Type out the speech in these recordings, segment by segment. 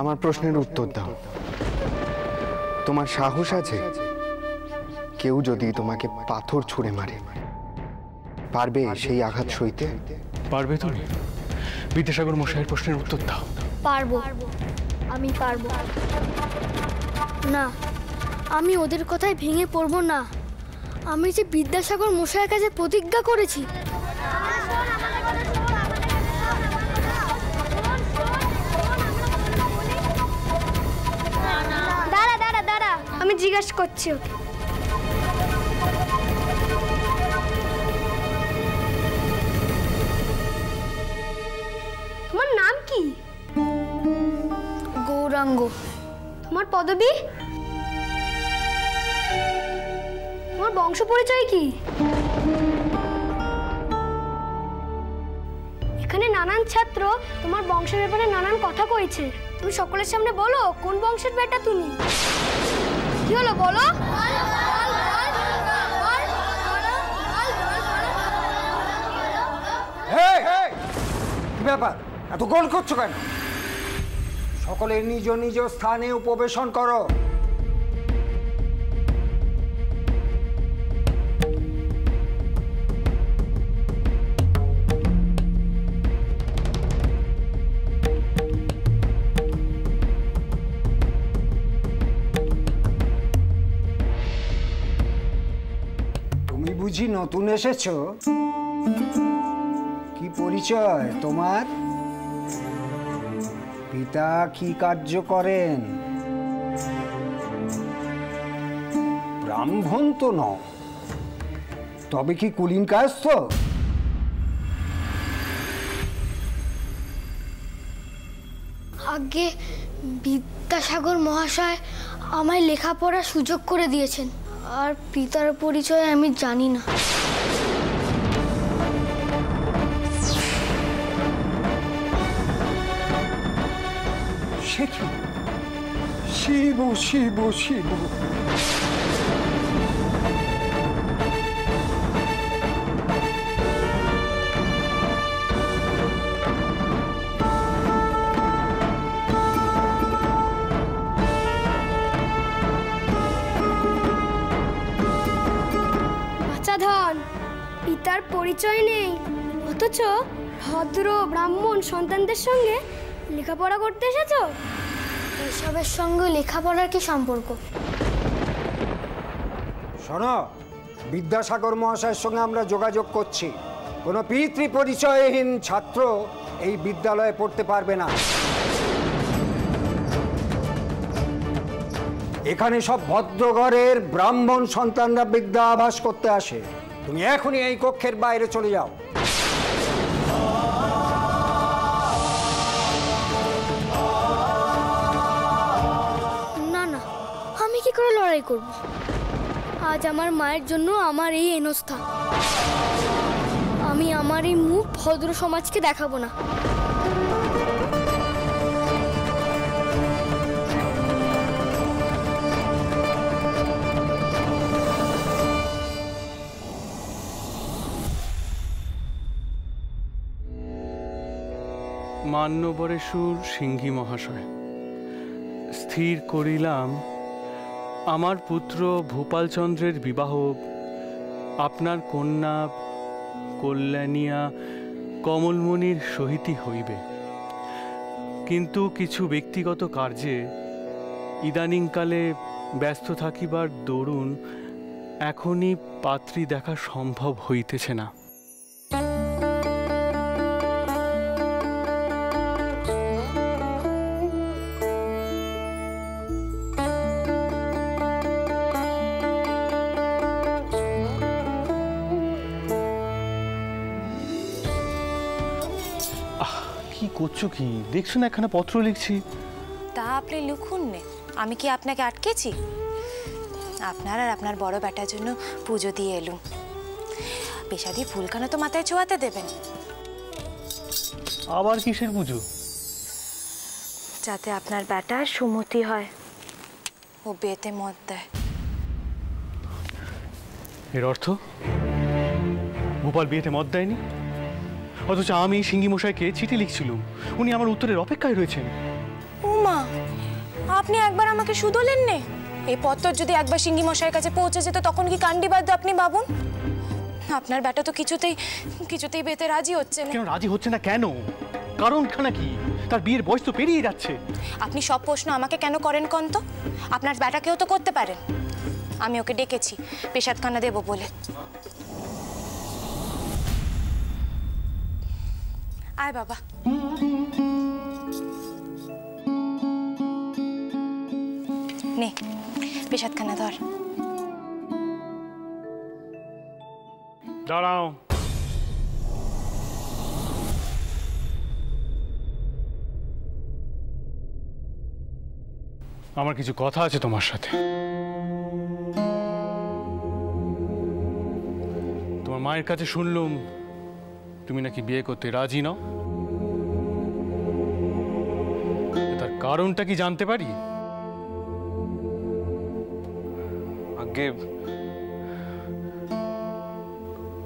আমার প্রশ্নের উত্তর দাও। তোমার সাহস আছে? কেউ যদি তোমাকে পাথর ছুঁড়ে মারে, পারবে সেই আঘাত সইতে? পারবে তুমি? বিদ্যাসাগর মশাইয়ের প্রশ্নের উত্তর দাও। পারবো, আমি পারবো। না, আমি ওদের কথায় ভেঙে পড়বো না। আমি যে বিদ্যাসাগর মশাইয়ের কাছে প্রতিজ্ঞা করেছি। দাঁড়া দাঁড়া দাঁড়া, আমি জিজ্ঞাসা করছি ওকে। তোমার নাম কি? গৌরাঙ্গ। তোমার পদবী? তোমার বংশ পরিচয় কি? এখানে নানান ছাত্র তোমার বংশের ব্যাপারে নানান কথা কইছে। তুমি সকলের সামনে বলো কোন বংশের বেটা তুমি। কি হলো বলো? কি ব্যাপার, এত গোল করছো কেন? সকলে নিজ নিজ স্থানে উপবেশন করো। তুমি বুঝি নতুন এসেছো? কি পরিচয় তোমার? পিতা কি কার্য করেন? ব্রাহ্মণ তো নও, তবে কি কুলীন কায়স্থ? আগে বিদ্যাসাগর মহাশয় আমায় লেখাপড়ার সুযোগ করে দিয়েছেন, আর পিতার পরিচয় আমি জানি না। শিব শিব শিব। বাচ্চাধন, পিতার পরিচয় নেই, অথচ ভদ্র ব্রাহ্মণ সন্তানদের সঙ্গে লেখাপড়া করতে এসেছো। এসবের সঙ্গে লেখাপড়ার কি সম্পর্ক? শোনো, বিদ্যাসাগর মহাশয়ের সঙ্গে আমরা যোগাযোগ করছি। কোনো পিতৃ পরিচয়হীন ছাত্র এই বিদ্যালয়ে পড়তে পারবে না। এখানে সব ভদ্রঘরের ব্রাহ্মণ সন্তানরা বিদ্যাভ্যাস করতে আসে। তুমি এখনই এই কক্ষের বাইরে চলে যাও। কি করে লড়াই করব? আজ আমার মায়ের জন্য আমার এই হেনস্থা। আমি আমার এই মুখ ভদ্র সমাজকে দেখাবো না। মান্যবরেশ্বর সিংহী মহাশয়, স্থির করিলাম আমার পুত্র ভূপালচন্দ্রের বিবাহ আপনার কন্যা কল্যাণিয়া কমলমণির সহিতই হইবে, কিন্তু কিছু ব্যক্তিগত কার্যে ইদানিংকালে ব্যস্ত থাকিবার দরুন এখনই পাত্রী দেখা সম্ভব হইতেছে না। করছো কি? দেখছো না এখানে পত্র লিখছি। তা আপনি লিখুন নে, আমি কি আপনাকে আটকেছি? আপনার আর আপনার বড় বেটার জন্য পুজো দিয়ে এলুম। পেশাদি ফুলখানা তো মাথায় ছোঁয়াতে দেবেন। আবার কিসের পুজো? যাতে আপনার বেটার সুমতি হয়, ও বিয়েতে মত দেয়। এর অর্থ ভূপাল বিয়েতে মত দেয়নি, অথচ আমি সিংহী মশাইকে চিঠি লিখছিলাম, উনি আমার উত্তরের অপেক্ষায় রয়েছেন। ও মা, আপনি একবার আমাকে শুধলেন নে। এই পত্র যদি একবার সিঙ্গি মশাইয়ের কাছে পৌঁছে যেত তখন কি কাণ্ডি বাদ্য আপনি ভাবুন। আপনার বেটা তো কিছুতেই বেতে রাজি হচ্ছে না। কেন রাজি হচ্ছে না কেন? কারণখানা কি? তার বিয়ের বয়স তো পেরিয়ে যাচ্ছে। আপনি সব প্রশ্ন আমাকে কেন করেন কোন তো? আপনার বেটাকেও তো করতে পারেন। আমি ওকে ডেকেছি পেশাদখানা দেব বলে। আয় বাবা। নে পেশাদখানা ধর। দাঁড়াও। আমার কিছু কথা আছে তোমার সাথে। তোমার মায়ের কাছে শুনলুম তুমি নাকি বিয়ে করতে রাজি নও। তার কারণটা কি জানতে পারি?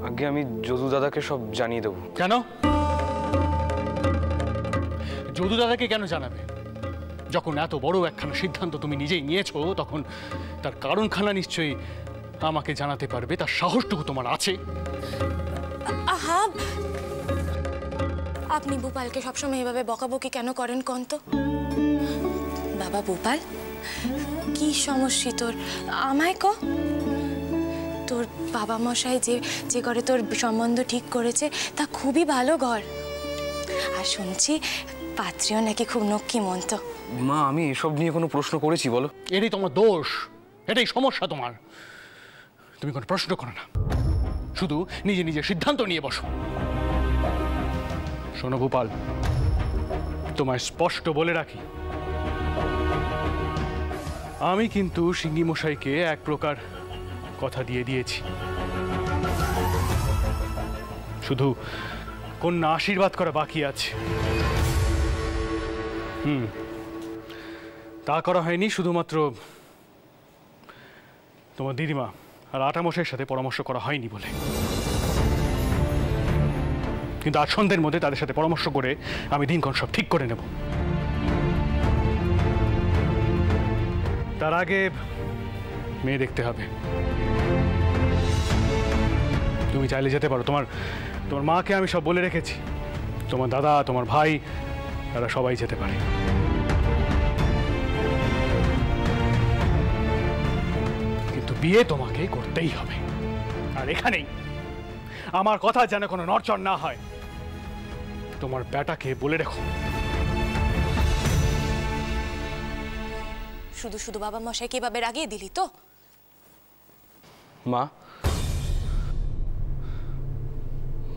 আগে আমি যদু দাদাকে সব জানিয়ে দেবো। কেন? যদু দাদাকে কেন জানাবে? যখন এত বড় একখানা সিদ্ধান্ত তুমি নিজেই নিয়েছো তখন তার কারণখানা নিশ্চয়ই আমাকে জানাতে পারবে। তার সাহসটুকু তোমার আছে? আহা, আপনি ভূপালকে সবসময় এভাবে বকাবকি কেন করেন কোন তো? বাবা ভূপাল, কি সমস্যা তোর? আমায় ক। তোর বাবা মশাই যে ঘরে তোর সম্বন্ধ ঠিক করেছে তা খুবই ভালো ঘর। আর শুনছি পাত্রীও নাকি খুব নক্ষীমন্ত। মা, আমি এসব নিয়ে কোনো প্রশ্ন করেছি বলো? এটাই তোমার দোষ, এটাই সমস্যা তোমার। তুমি কোনো প্রশ্ন করো না, শুধু নিজে নিজে সিদ্ধান্ত নিয়ে বসো। শোনো ভূপাল, তোমায় স্পষ্ট বলে রাখি, আমি কিন্তু সিঙ্গি মশাইকে এক প্রকার কথা দিয়ে দিয়েছি। শুধু কন্যা আশীর্বাদ করা বাকি আছে। তা করা হয়নি শুধুমাত্র তোমার দিদিমা আর আটামশাইয়ের সাথে পরামর্শ করা হয়নি বলে। কিন্তু আজ সন্ধ্যের মধ্যে তাদের সাথে পরামর্শ করে আমি দিনক্ষণ সব ঠিক করে নেব। তার আগে মেয়ে দেখতে হবে। তুমি চাইলে যেতে পারো, তোমার মাকে আমি সব বলে রেখেছি। তোমার দাদা, তোমার ভাই, তারা সবাই যেতে পারে। কিন্তু বিয়ে তোমাকে করতেই হবে। আর এখানেই আমার কথা যেন কোনো নড়চড় না হয়, তোমার বেটাকে বলে রেখো। শুধু শুধু বাবা মশাইকে এভাবে রাগিয়ে দিলি তো? মা,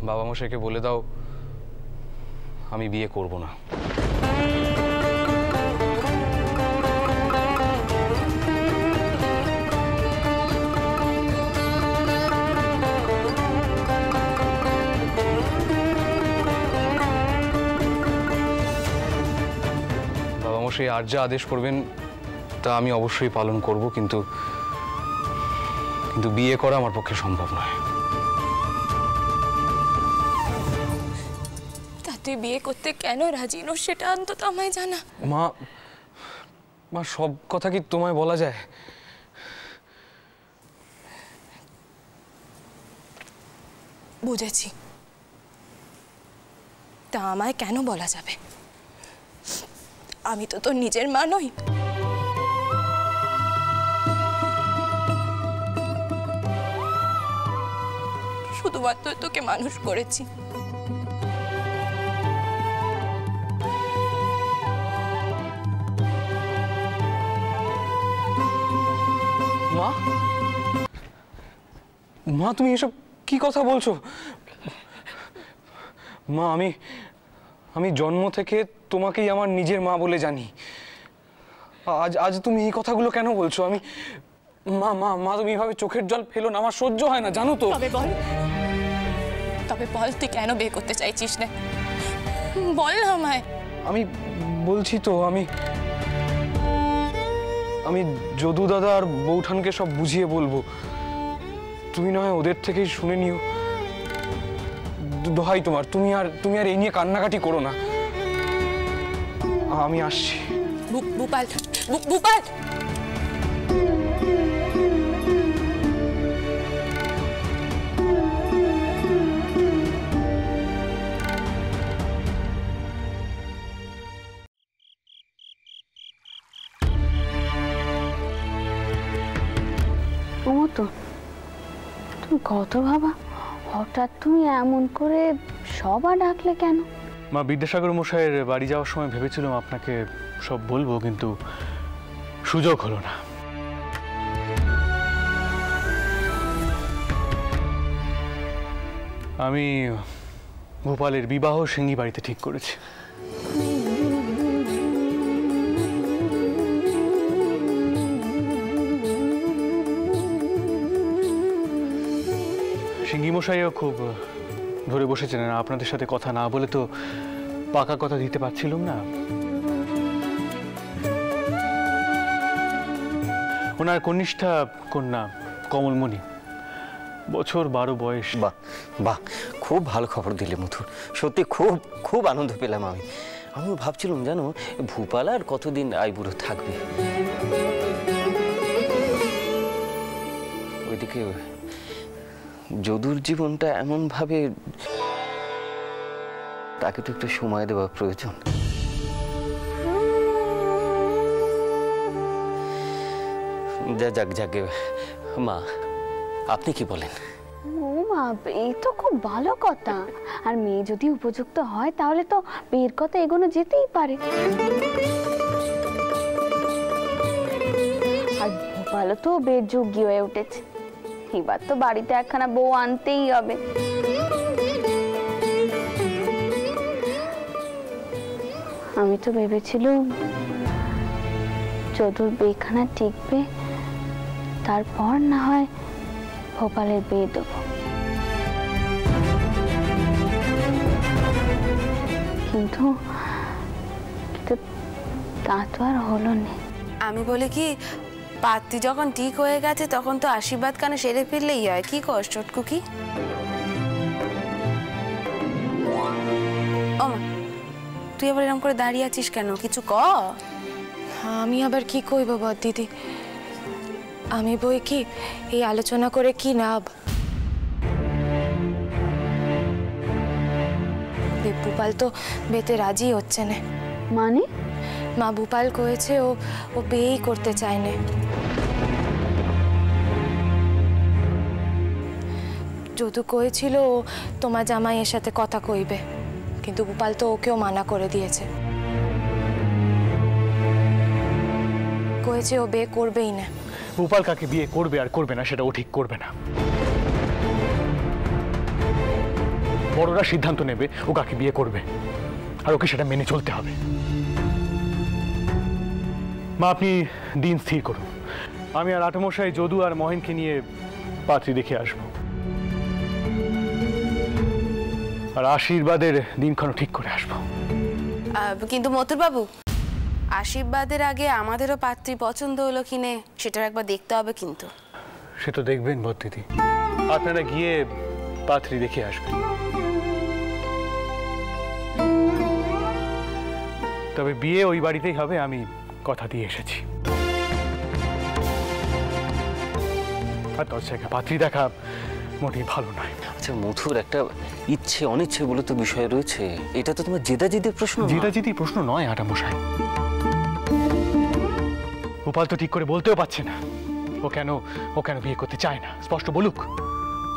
বাবা মশাইকে বলে দাও আমি বিয়ে করব না। বাবা মশাই আর যা আদেশ করবেন তা আমি অবশ্যই পালন করব, কিন্তু বিয়ে করা আমার পক্ষে সম্ভব নয়। তা তুই বিয়ে করতে কেন রাজি নো সেটা অন্তত আমায় জানা। মা, সব কথা কি তোমায় বলা যায়? বুঝেছি, তা আমায় কেন বলা যাবে? আমি তো তোর নিজের মা নই। শুধুমাত্র তোকে মানুষ করেছি। মা, তুমি এসব কি কথা বলছো? মা, আমি জন্ম থেকে তোমাকেই আমার নিজের মা বলে জানি। আজ তুমি এই কথাগুলো কেন বলছো? মা, তুমি এইভাবে চোখের জল ফেলো না, আমার সহ্য হয় না, জানো তো। তবে বল তুই কেন বিয়ে করতে চাইছিস না? বল না আমায়। আমি বলছি তো, আমি যদু দাদা আর বৌঠানকে সব বুঝিয়ে বলবো। তুমি নয় ওদের থেকেই শুনে নিও। দোহাই তোমার, তুমি আর এই নিয়ে কান্নাকাটি করো না। আমি আসছি। ভূপাল ভূপাল তো তুমি কত বাবা, হঠাৎ তুমি এমন করে সবার ডাকলে কেন? মা, বিদ্যাসাগর মশাইয়ের বাড়ি যাওয়ার সময় ভেবেছিলাম আপনাকে সব বলবো, কিন্তু সুযোগ হলো না। আমি ভূপালের বিবাহ সিঙ্গি বাড়িতে ঠিক করেছি। সিঙ্গি মশাইও খুব ধরে বসেছিলেন, আপনাদের সাথে কথা না বলে তো পাকা কথা দিতে পারছিলাম না। ওনার কনিষ্ঠা কন্যা কমলমণি, বছর 12 বয়স। বাহ বাহ, খুব ভালো খবর দিলে মধুর, সত্যি খুব খুব আনন্দ পেলাম। আমিও ভাবছিলাম জানো, ভূপাল আর কতদিন আইবুড়ো থাকবে। ওইদিকে যদুর জীবনটা এমন ভাবে, তাকে তো একটু সময় দেওয়া প্রয়োজন। যাকে মা, আপনি কি বলেন? ও মা, এই তো খুব ভালো কথা। আর মেয়ে যদি উপযুক্ত হয় তাহলে তো বিয়ের কথা এগোনো যেতেই পারে। আর ভোপালও তো বিয়ের যোগ্য হয়ে উঠেছে, এবার তো বাড়িতে একখানা বউ আনতেই হবে। আমি তো ভেবেছিলাম যদুর বিয়েখানা টিকবে, তারপর না হয় ভোপালের বিয়ে দেবো। কিন্তু তা তো আর হলো না। আমি বলি কি, পাত্রী যখন ঠিক হয়ে গেছে তখন তো আশীর্বাদ কানে সেরে ফিরলেই হয়। কি কর চটকু? কি ও মা, তুই আবার এরকম করে দাঁড়িয়ে আছিস কেন? কিছু ক। আমি আবার কি কইব বদ দিদি, আমি বই কি এই আলোচনা করে কি লাভ? ভূপাল তো বেতে রাজি হচ্ছে না। মানে? মা, ভূপাল কয়েছে ও বিয়েই করতে চায় না। যদু কয়েছিল ও তোমার জামাইয়ের সাথে কথা কইবে, কিন্তু ভূপাল তো ওকেও মানা করে দিয়েছে। কয়েছে ও বিয়ে করবেই না। ভূপাল কাকে বিয়ে করবে আর করবে না সেটা ও ঠিক করবে না। বড়রা সিদ্ধান্ত নেবে ও কাকে বিয়ে করবে, আর ওকে সেটা মেনে চলতে হবে। মা, আপনি দিন স্থির করুন, আমি আর আটমশাই যদু আর মহেনকে নিয়ে পাত্রী দেখে আসবো, আর আশীর্বাদের দিনক্ষণ ঠিক করে আসবো। কিন্তু মতুর বাবু, আশীর্বাদের আগে আমাদেরও পাত্রী পছন্দ হলো কিনে সেটার একবার দেখতে হবে। কিন্তু সে তো দেখবেন বদ্দিদি, আপনারা গিয়ে পাত্রী দেখে আসবেন। তবে বিয়ে ওই বাড়িতেই হবে, আমি কথা দিয়ে এসেছি। আর তোর জায়গায় পাত্রী দেখা মোটেই ভালো নয়। আচ্ছা মধুর, একটা ইচ্ছে অনিচ্ছে বলে তো বিষয় রয়েছে, এটা তো তোমার জেদাজিদের প্রশ্ন। জেদাজিদি প্রশ্ন নয় আটামশাই। ভূপাল তো ঠিক করে বলতেও পারছে না ও কেন বিয়ে করতে চায় না, স্পষ্ট বলুক।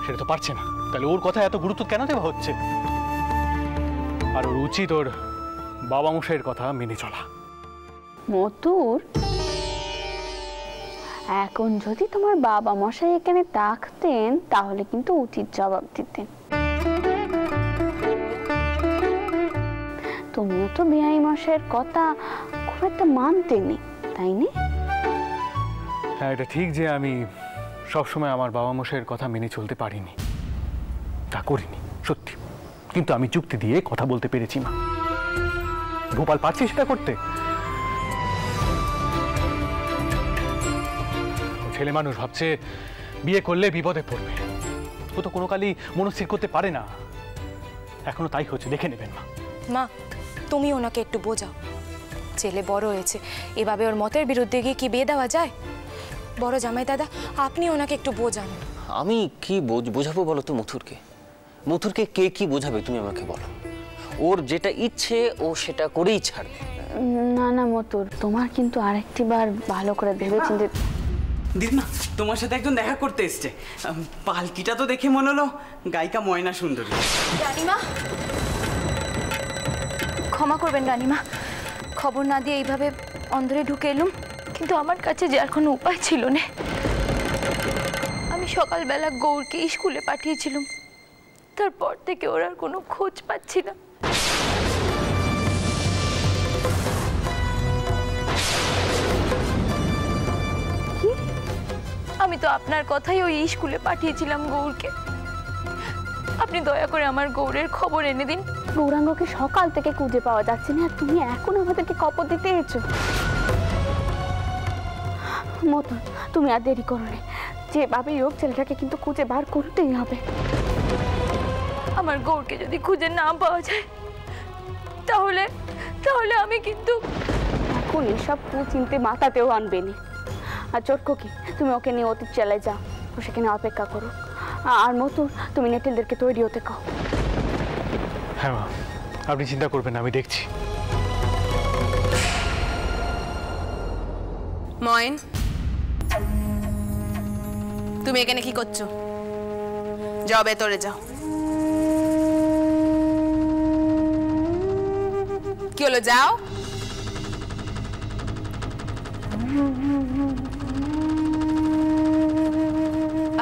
সেটা তো পারছে না, তাহলে ওর কথা এত গুরুত্ব কেন দেওয়া হচ্ছে? আর ওর উচিত ওর বাবা মশাইয়ের কথা মেনে চলা। মতুর, এখন যদি তোমার বাবা মশাই এখানে থাকতেন তাহলে কিন্তু উচিত জবাব দিতেন। তুমিও তো বিআই মশাইয়ের কথা খুব একটা মানতেনি, তাই না? হ্যাঁ, এটা ঠিক যে আমি সবসময় আমার বাবা মশাইয়ের কথা মেনে চলতে পারিনি, তা করিনি সত্যি। কিন্তু আমি যুক্তি দিয়ে কথা বলতে পেরেছি মা। ভূপাল পারছি সেটা করতে। ছেলে মানুষ ভাবছে বিয়ে করলে বিপদে পড়বে, ও তো কোনো কালই মনস্থির করতে পারে না। এখনো তাই হচ্ছে, দেখে নেবেন মা। মা, তুমি ওনাকে একটু বোঝাও। ছেলে বড় হয়েছে, এভাবে ওর মতের বিরুদ্ধে গিয়ে কি বিয়ে দেওয়া যায়? বড় জামাই দাদা, আপনি ওনাকে একটু বোঝান। আমি কি বোঝাবো বলো তো মথুরকে? মথুরকে কে কি বোঝাবে তুমি আমাকে বলো? ওর যেটা ইচ্ছে ও সেটা করেই ছাড়বে। না না মথুর, তোমার কিন্তু আরেকটি বার ভালো করে ভেবেচিন্তে। দিদিমা, তোমার সাথে একজন দেখা করতে এসছে। পালকিটা তো দেখে মনে হলো গায়িকা ময়না সুন্দরী। রানীমা, ক্ষমা করবেন রানীমা, খবর না দিয়ে এইভাবে অন্ধরে ঢুকে এলুম, কিন্তু আমার কাছে যে আর কোনো উপায় ছিল না। আমি সকালবেলা গৌরকে স্কুলে পাঠিয়েছিলাম, তারপর থেকে ওর আর কোনো খোঁজ পাচ্ছি না। আমি তো আপনার কথাই ওই স্কুলে পাঠিয়েছিলাম গৌরকে। আপনি দয়া করে আমার গৌরের খবর এনে দিন। গৌরাঙ্গকে সকাল থেকে খুঁজে পাওয়া যাচ্ছে না, আর তুমি এখন আমাদেরকে কপর দিতে এসেছো। মতন, তুমি আর দেরি করো না, যেভাবেই হোক ছেলেটাকে কিন্তু খুঁজে বার করতেই হবে। আমার গৌরকে যদি খুঁজে না পাওয়া যায় তাহলে তাহলে আমি কিন্তু এখন এসব চিনতে মাথাতেও আনবে না। আর চটকো কি, তুমি ওকে নিয়ে অতীত চালায় যাও, ও সেখানে অপেক্ষা করো। আর মতুর, তুমি নেটেলদেরকে তৈরি হতে কাও। হ্যাঁ মা, আপনি চিন্তা করবেন, আমি দেখছি। ময়ন, তুমি এখানে কি করছো? যাও ভেতরে যাও। কি হলো, যাও।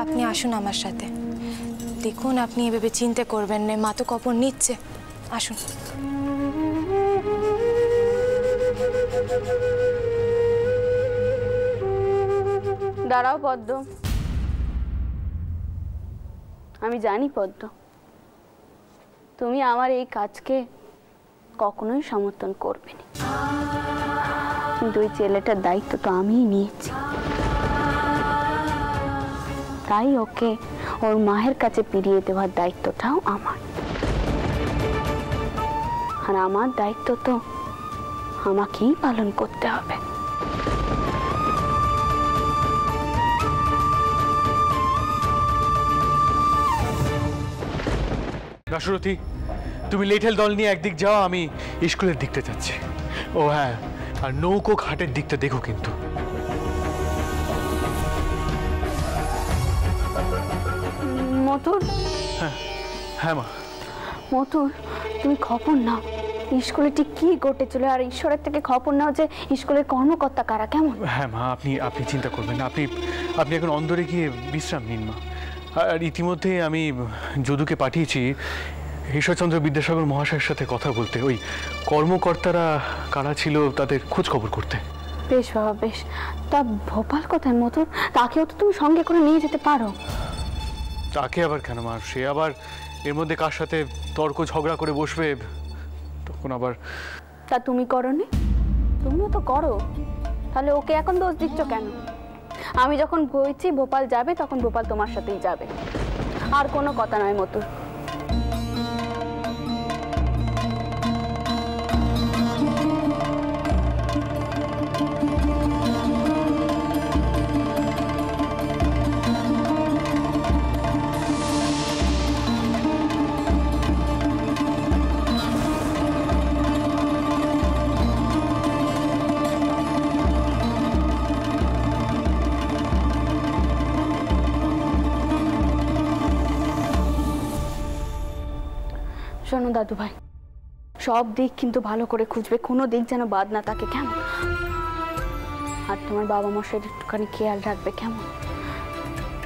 আপনি আসুন আমার সাথে। দেখুন, আপনি এভাবে চিন্তা করবেন না, মা তো কপর নিচ্ছে। আসুন। দাঁড়াও পদ্ম, আমি জানি পদ্ম, তুমি আমার এই কাজকে কখনোই সমর্থন করবে না, কিন্তু ওই ছেলেটার দায়িত্ব তো আমিই নিয়েছি। তাই ওকে ওর মায়ের কাছে ফিরিয়ে দেওয়ার দায়িত্বটাও আমার। আর আমার দায়িত্ব তো আমাকেই পালন করতে হবে। দাশরথী, তুমি লেঠেল দল নিয়ে একদিক যাও, আমি স্কুলের দিকটা যাচ্ছি। ও হ্যাঁ, আর নৌকো ঘাটের দিকটা দেখো কিন্তু। মতুর, হ্যাঁ মা। মতুর, তুমি খবর নাও স্কুলে ঠিক কি ঘটেছিল, আর ঈশ্বরের থেকে খবর নাও যে স্কুলের কর্মকর্তা কারা, কেমন? হ্যাঁ মা, আপনি চিন্তা করবেন না, আপনি এখন অন্দরে গিয়ে বিশ্রাম নিন মা। আর ইতিমধ্যে আমি যদুকে পাঠিয়েছি ঈশ্বরচন্দ্র বিদ্যাসাগর মহাশয়ের সাথে কথা বলতে, ওই কর্মকর্তারা কারা ছিল তাদের খোঁজ খবর করতে। বেশ বাবা, বেশ। তা ভোপাল কোথায় মতুর? তাকেও তো তুমি সঙ্গে করে নিয়ে যেতে পারো। তাকে আবার কেন মা? সে আবার এর মধ্যে কার সাথে তর্ক ঝগড়া করে বসবে, তখন আবার। তা তুমি করোনি? তুমিও তো করো, তাহলে ওকে এখন দোষ দিচ্ছ কেন? আমি যখন বলছি ভোপাল যাবে, তখন ভোপাল তোমার সাথেই যাবে, আর কোনো কথা নয় মতুর। শোনো দাদু ভাই, সব দিক কিন্তু ভালো করে খুঁজবে, কোনো দিক যেন বাদ না থাকে, কেমন? আর তোমার বাবা মশাইয়ের একটুখানি খেয়াল রাখবে, কেমন?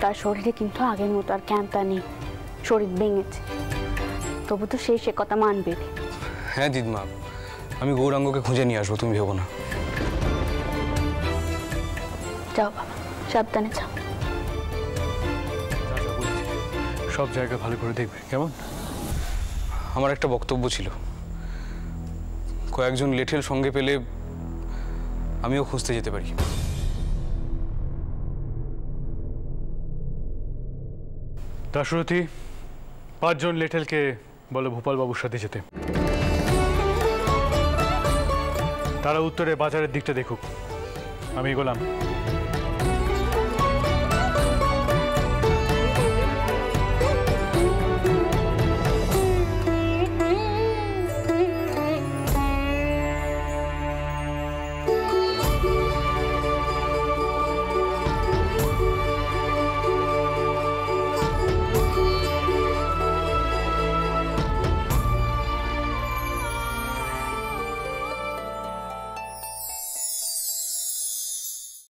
তার শরীরে কিন্তু আগের মতো আর ক্যাম্পটা নেই, শরীর ভেঙেছে, তবু তো সে কথা মানবে। হ্যাঁ দিদিমা, আমি গৌরাঙ্গকে খুঁজে নিয়ে আসবো, তুমি ভেবো না। যাও বাবা, সাবধানে যাও। সব জায়গা ভালো করে দেখবে, কেমন? আমার একটা বক্তব্য ছিল, কয়েকজন লেঠেল সঙ্গে পেলে আমিও খুঁজতে যেতে পারি। দাশরথী, 5 জন লেঠেলকে বলো ভোপাল বাবুর সাথে যেতে। তারা উত্তরে বাজারের দিকটা দেখুক, আমি এগোলাম।